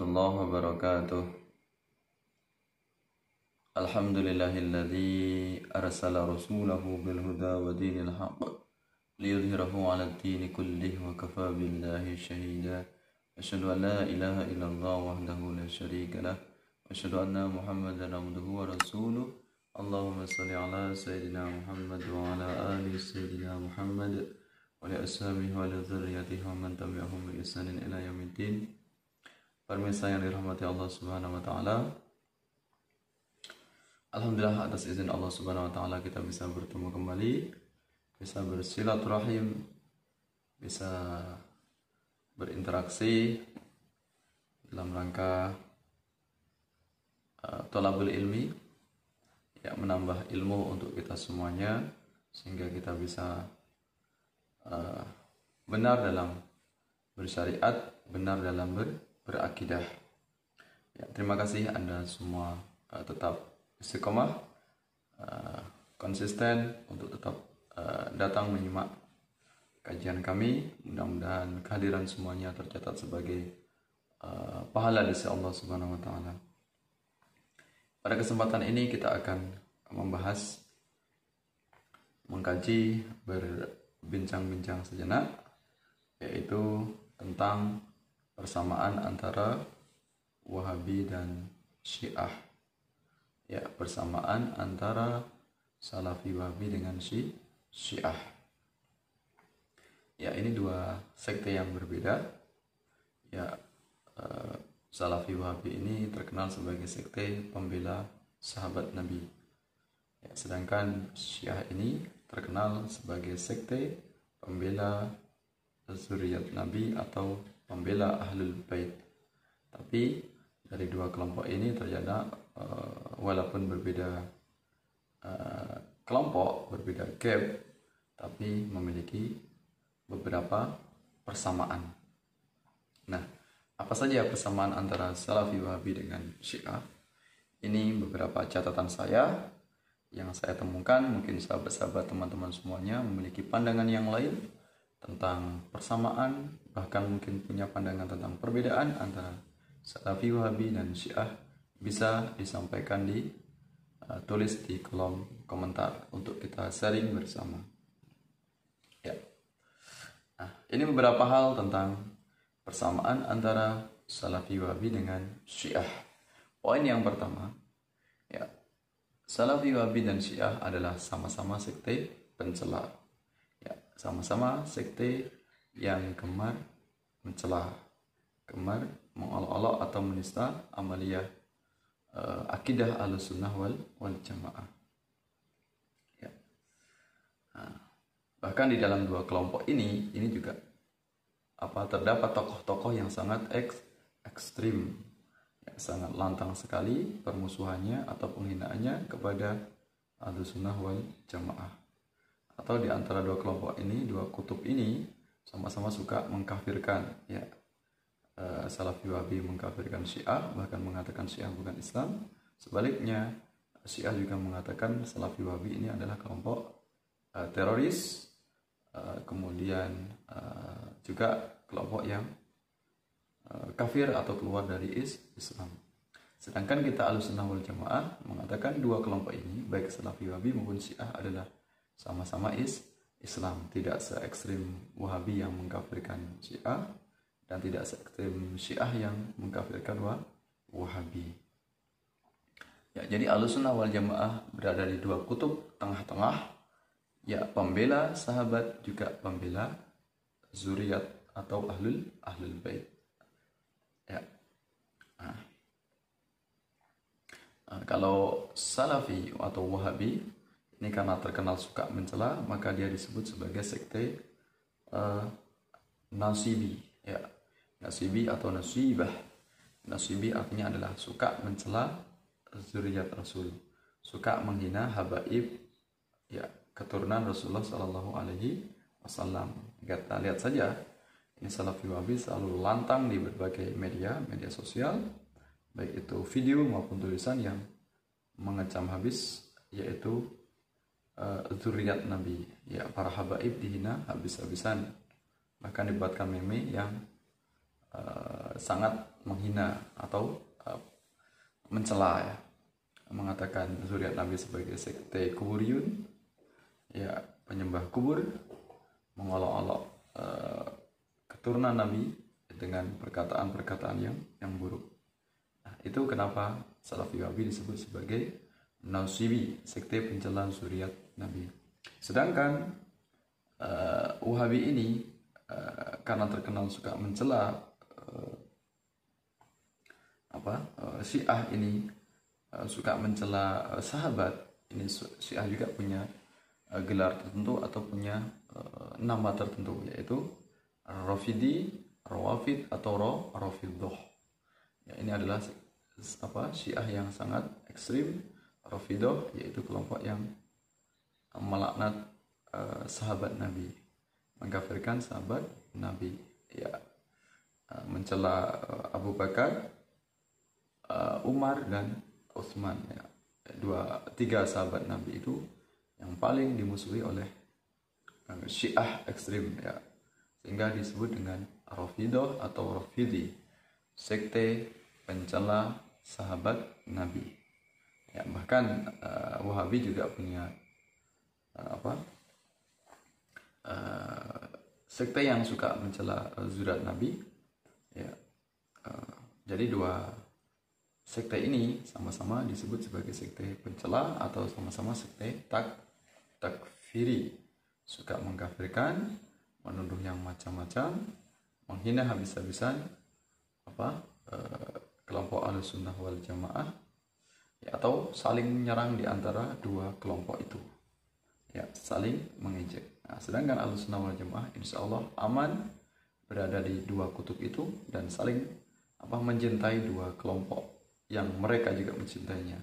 warahmatullahi wabarakatuh. Alhamdulillahilladzi arsala rasulahu bil huda wa dinil haqq liyudhhirahu 'alad dini kullih wa kafa billahi shahida. Asyhadu an la ilaha illallah wahdahu la syarika lah wa asyhadu anna Muhammadan abduhu wa rasuluh. Allahumma shalli ala sayyidina Muhammad wa ala ali sayyidina Muhammad wa li ashabihi wa li dzurriyyatihi wa man tabi'ahum bi ihsanin ila yaumiddin. Pemirsa yang dirahmati Allah Subhanahu wa taala. Alhamdulillah, atas izin Allah Subhanahu wa taala kita bisa bertemu kembali, bisa bersilaturahim, bisa berinteraksi dalam rangka thalabul ilmi, ya, menambah ilmu untuk kita semuanya sehingga kita bisa benar dalam bersyariat, benar dalam berakidah. Ya, terima kasih Anda semua tetap istiqomah, konsisten untuk tetap datang menyimak kajian kami. Mudah-mudahan kehadiran semuanya tercatat sebagai pahala di sisi Allah Subhanahu wa taala. Pada kesempatan ini kita akan membahas, mengkaji, berbincang-bincang sejenak, yaitu tentang persamaan antara Wahabi dan Syiah. Ya, persamaan antara Salafi Wahabi dengan Syiah. Ya, ini dua sekte yang berbeda. Ya, Salafi Wahabi ini terkenal sebagai sekte pembela sahabat Nabi. Ya, sedangkan Syiah ini terkenal sebagai sekte pembela zuriat Nabi atau pembela Ahlul Bait. Tapi dari dua kelompok ini ternyata walaupun berbeda kelompok, berbeda gap, tapi memiliki beberapa persamaan. Nah, apa saja persamaan antara Salafi Wahabi dengan Syiah? Ini beberapa catatan saya yang saya temukan. Mungkin sahabat-sahabat teman-teman semuanya memiliki pandangan yang lain tentang persamaan, bahkan mungkin punya pandangan tentang perbedaan antara Salafi Wahabi dan Syiah. Bisa disampaikan tulis di kolom komentar untuk kita sharing bersama. Ya. Nah, ini beberapa hal tentang persamaan antara Salafi Wahabi dengan Syiah. Poin yang pertama, ya, Salafi Wahabi dan Syiah adalah sama-sama sekte pencela. Ya, sama-sama sekte yang gemar mencela, gemar mengolok-olok atau menista amaliyah akidah Ahlussunnah wal Jamaah. Ya. Nah, bahkan di dalam dua kelompok ini juga terdapat tokoh-tokoh yang sangat ekstrim, ya, sangat lantang sekali permusuhannya atau penghinaannya kepada Ahlussunnah wal Jamaah. Atau di antara dua kelompok ini, dua kutub ini sama-sama suka mengkafirkan, ya. Salafi Wahabi mengkafirkan Syiah, bahkan mengatakan Syiah bukan Islam. Sebaliknya, Syiah juga mengatakan Salafi Wahabi ini adalah kelompok teroris, kemudian juga kelompok yang kafir atau keluar dari Islam. Sedangkan kita Ahlussunnah wal Jamaah mengatakan dua kelompok ini, baik Salafi Wahabi maupun Syiah, adalah sama-sama Islam, tidak se-ekstrim Wahabi yang mengkafirkan Syiah dan tidak se-ekstrim Syiah yang mengkafirkan Wahabi. Ya, jadi Ahlussunnah wal Jamaah berada di dua kutub tengah-tengah, ya, pembela sahabat juga pembela zuriat atau ahlul bait. Ya. Kalau Salafi atau Wahabi ini karena terkenal suka mencela, maka dia disebut sebagai sekte Nasibi, ya. Nasibi atau Nasibah. Nasibi artinya adalah suka mencela zuriat Rasul, suka menghina habaib, ya, keturunan Rasulullah Shallallahu Alaihi Wasallam. Kita lihat saja, ini Salafi Wahabi selalu lantang di berbagai media sosial, baik itu video maupun tulisan yang mengecam habis, yaitu zuriat Nabi, ya, para habaib dihina habis-habisan, bahkan dibuatkan meme yang sangat menghina atau mencela ya, mengatakan zuriat Nabi sebagai sekte kuburiyun, ya penyembah kubur, mengolok-olok keturunan Nabi dengan perkataan-perkataan yang buruk. Nah, itu kenapa Salafi Wahabi disebut sebagai Nasibi, sekte pencela zuriat Nabi. Sedangkan Wahabi ini karena terkenal suka mencela Syiah ini, suka mencela sahabat ini. Syiah juga punya gelar tertentu atau punya nama tertentu, yaitu Rafidi, Rawafid atau Rafidhoh. Ya, ini adalah Syiah yang sangat ekstrim. Rafidhoh yaitu kelompok yang melaknat sahabat Nabi, mengkafirkan sahabat Nabi, ya, mencela Abu Bakar, Umar dan Utsman, ya, tiga sahabat Nabi itu yang paling dimusuhi oleh Syiah ekstrim, ya, sehingga disebut dengan Rafidhoh atau Rafidi, sekte pencela sahabat Nabi. Ya, bahkan Wahabi juga punya sekte yang suka mencela zuriat Nabi, ya. Jadi dua sekte ini sama-sama disebut sebagai sekte pencela atau sama-sama sekte takfiri, suka mengkafirkan, menuduh yang macam-macam, menghina habis-habisan kelompok Ahlussunnah wal Jamaah, ya, atau saling menyerang di antara dua kelompok itu, ya, saling mengejek. Nah, sedangkan Ahlussunnah wal Jamaah insya Allah aman berada di dua kutub itu dan saling mencintai dua kelompok yang mereka juga mencintainya,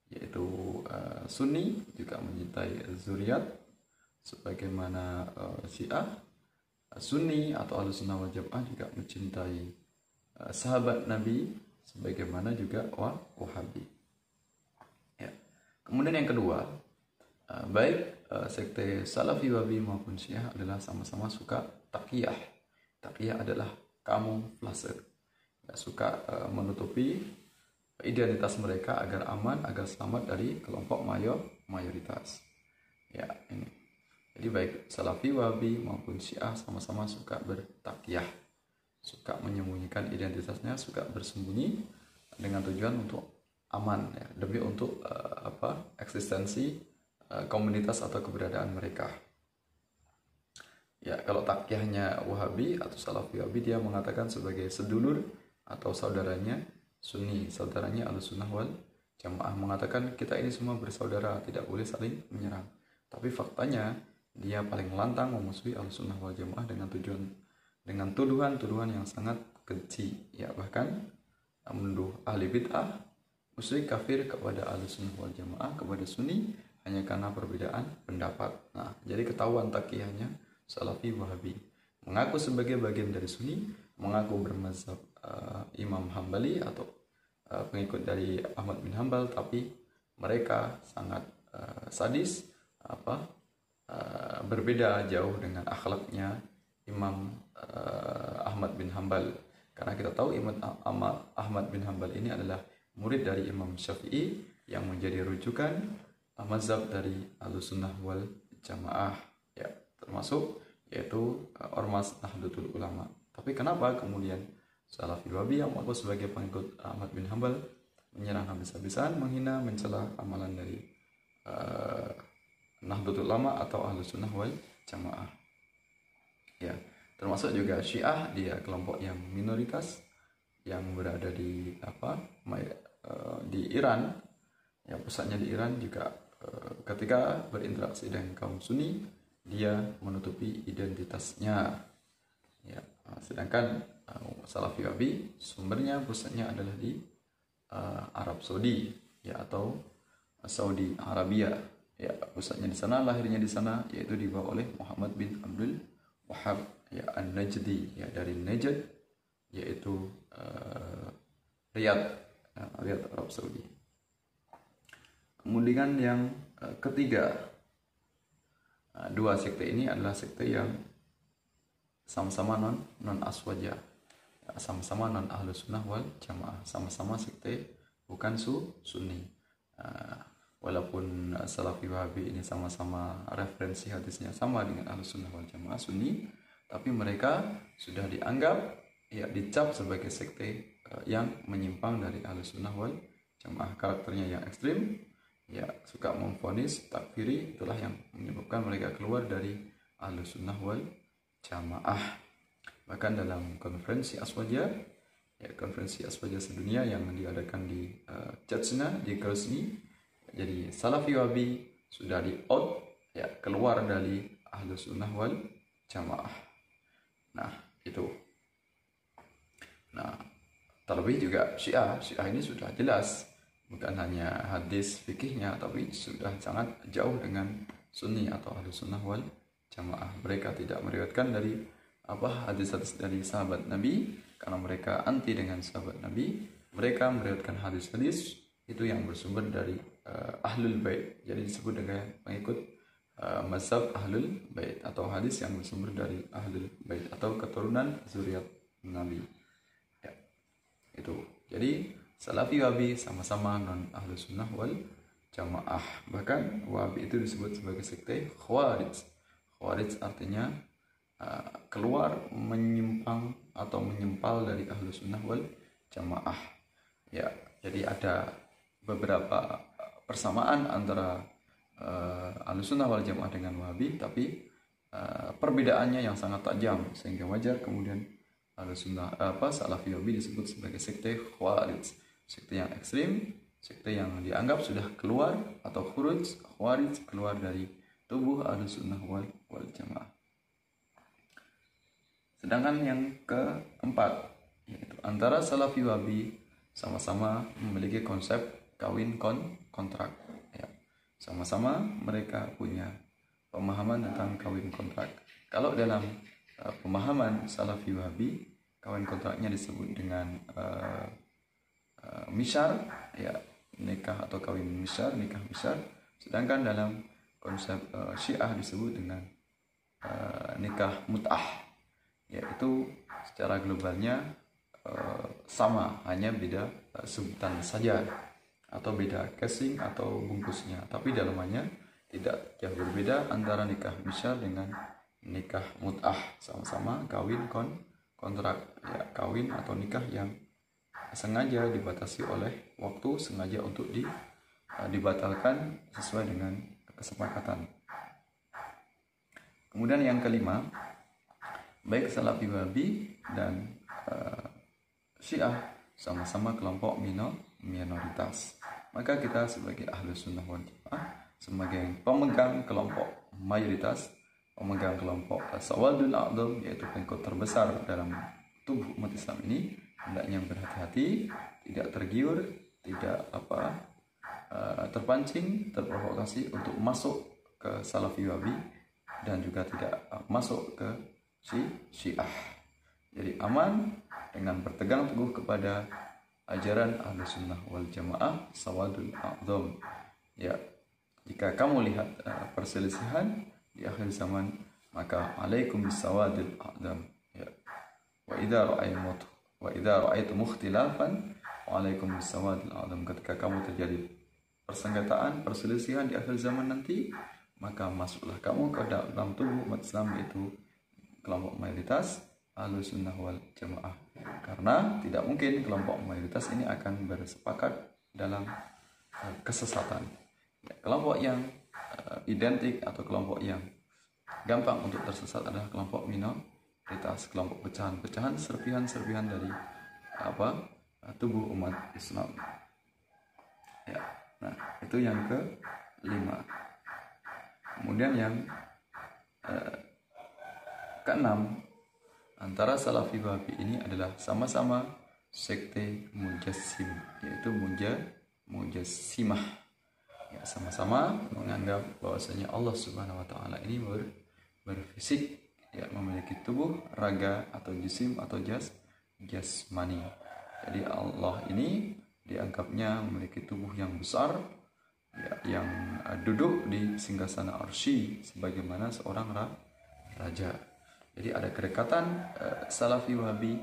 yaitu Sunni juga mencintai zuriat sebagaimana Syiah. Sunni atau Ahlussunnah wal Jamaah juga mencintai sahabat Nabi sebagaimana juga Wahabi. Ya. Kemudian yang kedua, baik sekte Salafi Wahabi maupun Syiah adalah sama-sama suka taqiyah. Taqiyah adalah kamuflase, ya, suka menutupi identitas mereka agar aman, agar selamat dari kelompok mayoritas. Ya, ini. Jadi baik Salafi Wahabi maupun Syiah sama-sama suka bertaqiyah, suka menyembunyikan identitasnya, suka bersembunyi dengan tujuan untuk aman, ya, demi untuk eksistensi komunitas atau keberadaan mereka. Ya, kalau takyahnya Wahabi atau Salafi Wahabi, dia mengatakan sebagai sedulur atau saudaranya Sunni, saudaranya Ahlussunnah wal Jamaah, mengatakan kita ini semua bersaudara, tidak boleh saling menyerang. Tapi faktanya dia paling lantang memusuhi Ahlussunnah wal Jamaah dengan tuduhan-tuduhan yang sangat keji, ya, bahkan menuduh ahli bid'ah, musyrik, kafir kepada Ahlussunnah wal Jamaah, kepada Sunni hanya karena perbedaan pendapat. Nah, jadi ketahuan takiyahnya Salafi Wahabi, mengaku sebagai bagian dari Sunni, mengaku bermazhab Imam Hambali atau pengikut dari Ahmad bin Hambal, tapi mereka sangat sadis, berbeda jauh dengan akhlaknya Imam Ahmad bin Hambal. Karena kita tahu Imam Ahmad bin Hambal ini adalah murid dari Imam Syafi'i yang menjadi rujukan mazhab dari Ahlussunnah wal Jamaah, ya, termasuk yaitu ormas Nahdlatul Ulama. Tapi kenapa kemudian Salafi Wahabi yang mengaku sebagai pengikut Ahmad bin Hambal menyerang habis-habisan, menghina, mencela amalan dari Nahdlatul Ulama atau Ahlussunnah wal Jamaah? Ya, termasuk juga Syiah, dia kelompok yang minoritas yang berada di di Iran, ya, pusatnya di Iran juga. Ketika berinteraksi dengan kaum Sunni, dia menutupi identitasnya, ya. Sedangkan Salafi Wahabi sumbernya, pusatnya adalah di Arab Saudi, ya, atau Saudi Arabia, ya, pusatnya di sana, lahirnya di sana, yaitu dibawa oleh Muhammad bin Abdul Wahhab, ya, An-Najdi, ya, dari Najd, yaitu Riyadh, Arab Saudi. Kemudian yang ketiga, dua sekte ini adalah sekte yang sama-sama non aswaja, sama-sama non ahlus sunnah wal jamaah, sama-sama sekte bukan sunni. Walaupun Salafi Wahabi ini sama-sama referensi hadisnya sama dengan ahlus sunnah wal jamaah sunni, tapi mereka sudah dianggap, ya, dicap sebagai sekte yang menyimpang dari ahlus sunnah wal jamaah. Karakternya yang ekstrim, ya, suka memvonis, takfiri, itulah yang menyebabkan mereka keluar dari ahlus sunnah wal jamaah. Bahkan dalam konferensi Aswaja, ya, konferensi Aswaja sedunia yang diadakan di Cecena, di Grozny, jadi Salafi Wahabi sudah di out, ya, keluar dari ahlus sunnah wal jamaah. Nah, itu. Nah, terlebih juga Syiah ini sudah jelas, bukan hanya hadis fikihnya, tapi sudah sangat jauh dengan sunni atau ahlus sunnah wal jamaah. Mereka tidak meriwayatkan dari hadis-hadis dari sahabat Nabi, karena mereka anti dengan sahabat Nabi. Mereka meriwayatkan hadis-hadis itu yang bersumber dari ahlul bait, jadi disebut dengan pengikut mazhab ahlul bait, atau hadis yang bersumber dari ahlul bait atau keturunan zuriat Nabi, ya, itu. Jadi Salafi Wahabi sama-sama non ahlus sunnah wal jamaah. Bahkan Wahabi itu disebut sebagai sekte Khawarij. Khawarij artinya keluar, menyimpang atau menyempal dari ahlus sunnah wal jamaah, ya. Jadi ada beberapa persamaan antara ahlus sunnah wal jamaah dengan Wahabi, tapi perbedaannya yang sangat tajam, sehingga wajar kemudian ahlus sunnah Salafi Wahabi disebut sebagai sekte Khawarij, sekte yang ekstrim, sekte yang dianggap sudah keluar, atau Khawarij keluar dari tubuh ahlus sunnah wal jamaah. Sedangkan yang keempat, yaitu antara Salafi Wahabi sama-sama memiliki konsep kawin kontrak, ya. Sama-sama mereka punya pemahaman tentang kawin kontrak. Kalau dalam pemahaman Salafi Wahabi, kawin kontraknya disebut dengan misyar, ya, nikah atau kawin misyar, nikah misyar. Sedangkan dalam konsep Syiah disebut dengan nikah mut'ah, yaitu secara globalnya sama, hanya beda sebutan saja, atau beda casing atau bungkusnya, tapi dalamannya tidak jauh berbeda antara nikah misyar dengan nikah mut'ah. Sama-sama kawin kontrak, ya, kawin atau nikah yang sengaja dibatasi oleh waktu, sengaja untuk dibatalkan sesuai dengan kesepakatan. Kemudian yang kelima, baik Salafi Wahabi dan Syiah sama-sama kelompok minoritas. Maka kita sebagai ahlus sunnah wal jamaah, sebagai pemegang kelompok mayoritas, pemegang kelompok sawadul a'dham, yaitu pengikut terbesar dalam tubuh umat Islam ini, hendaknya berhati-hati, tidak tergiur, tidak terpancing, terprovokasi untuk masuk ke Salafi Wahabi, dan juga tidak masuk ke Syiah. Jadi aman dengan bertegang teguh kepada ajaran Ahlus Sunnah wal Jamaah sawadul a'dham. Ya, jika kamu lihat perselisihan di akhir zaman, maka alaikum bisawadil a'dham. Ya. Wa idza ra'aitum ikhtilafan wa alaikum bisawadil a'dham. Ketika kamu terjadi persengketaan, perselisihan di akhir zaman nanti, maka masuklah kamu ke dalam tubuh umat Islam, yaitu kelompok mayoritas Ahlus Sunnah wal Jamaah. Karena tidak mungkin kelompok mayoritas ini akan bersepakat dalam kesesatan. Ya, kelompok yang identik atau kelompok yang gampang untuk tersesat adalah kelompok minoritas, kelompok pecahan-pecahan, serpihan-serpihan dari tubuh umat Islam. Ya, nah itu yang kelima. Kemudian yang keenam, antara Salafi Wahabi ini adalah sama-sama sekte Mujassim, yaitu Mujassimah. Ya, sama-sama menganggap bahwasanya Allah Subhanahu wa taala ini berfisik, ya, memiliki tubuh, raga atau jisim atau jasmani. Jadi Allah ini dianggapnya memiliki tubuh yang besar, ya, yang duduk di singgasana arsy sebagaimana seorang raja. Jadi ada kedekatan Salafi Wahabi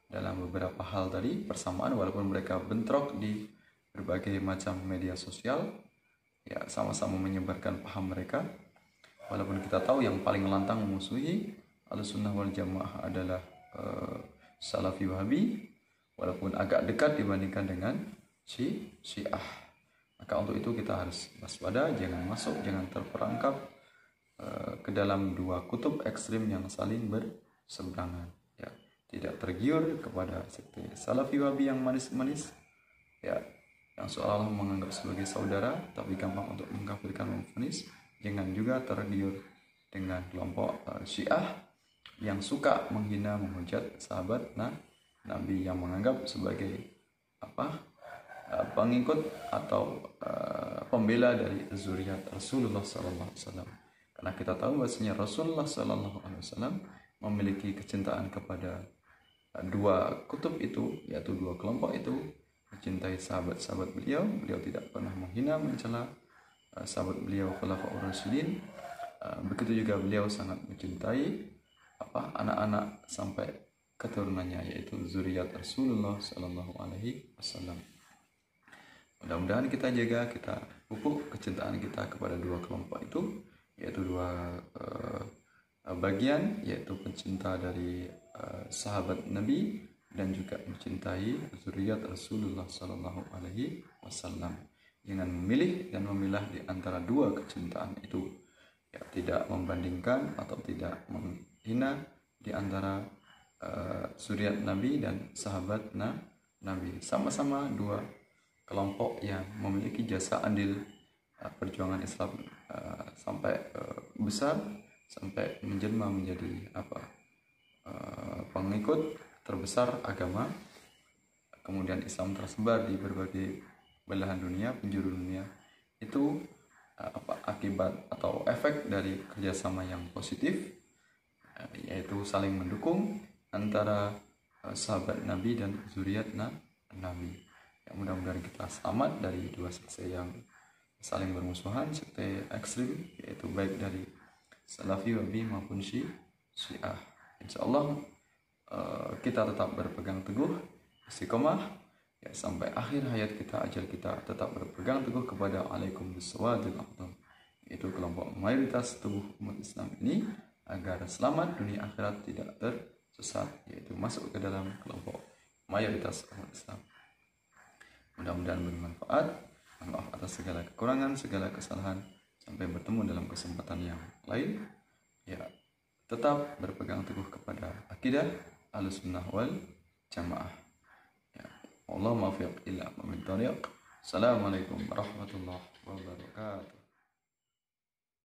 dalam beberapa hal tadi persamaan, walaupun mereka bentrok di berbagai macam media sosial, ya sama-sama menyebarkan paham mereka. Walaupun kita tahu yang paling lantang memusuhi Ahlussunnah wal Jamaah adalah Salafi Wahabi, walaupun agak dekat dibandingkan dengan Syiah. Maka untuk itu kita harus waspada, jangan masuk, jangan terperangkap ke dalam dua kutub ekstrim yang saling berseberangan. Ya, tidak tergiur kepada sekte Salafi Wahabi yang manis-manis, ya, yang seolah-olah menganggap sebagai saudara, tapi gampang untuk mengkafirkan, memvonis. Jangan juga tergiur dengan kelompok Syiah yang suka menghina, menghujat sahabat Nabi, yang menganggap sebagai pengikut atau pembela dari zuriat Rasulullah SAW. Karena kita tahu bahwasanya Rasulullah SAW memiliki kecintaan kepada dua kutub itu, yaitu dua kelompok itu, mencintai sahabat-sahabat beliau. Beliau tidak pernah menghina, mencela sahabat beliau Khulafaur Rasyidin. Begitu juga beliau sangat mencintai anak-anak sampai keturunannya, yaitu zuriat Rasulullah SAW. Mudah-mudahan kita jaga, kita pupuk kecintaan kita kepada dua kelompok itu, yaitu dua bagian, yaitu pencinta dari sahabat Nabi dan juga mencintai zuriat Rasulullah SAW. Jangan memilih dan memilah di antara dua kecintaan itu, ya, tidak membandingkan atau tidak menghina di antara zuriat Nabi dan sahabat Nabi. Sama-sama dua kelompok yang memiliki jasa andil perjuangan Islam sampai besar, sampai menjelma menjadi pengikut terbesar agama. Kemudian Islam tersebar di berbagai belahan dunia, penjuru dunia. Itu akibat atau efek dari kerjasama yang positif, yaitu saling mendukung antara sahabat Nabi dan zuriat Nabi. Ya, mudah-mudahan kita selamat dari dua sekte yang saling bermusuhan, sekte ekstrim, yaitu baik dari Salafi Wahabi maupun Syiah. Insyaallah kita tetap berpegang teguh, istiqomah, ya, sampai akhir hayat kita, ajal kita tetap berpegang teguh kepada alaikum bissawadil aqdam, yaitu kelompok mayoritas tubuh umat Islam ini, agar selamat dunia akhirat, tidak tersesat, yaitu masuk ke dalam kelompok mayoritas umat Islam. Mudah-mudahan bermanfaat. Maaf atas segala kekurangan, segala kesalahan. Sampai bertemu dalam kesempatan yang lain. Ya, tetap berpegang teguh kepada akidah Ahlussunnah wal Jamaah. Ya, Allah muwaffiq ila aqwamit thoriq. Assalamualaikum warahmatullahi wabarakatuh.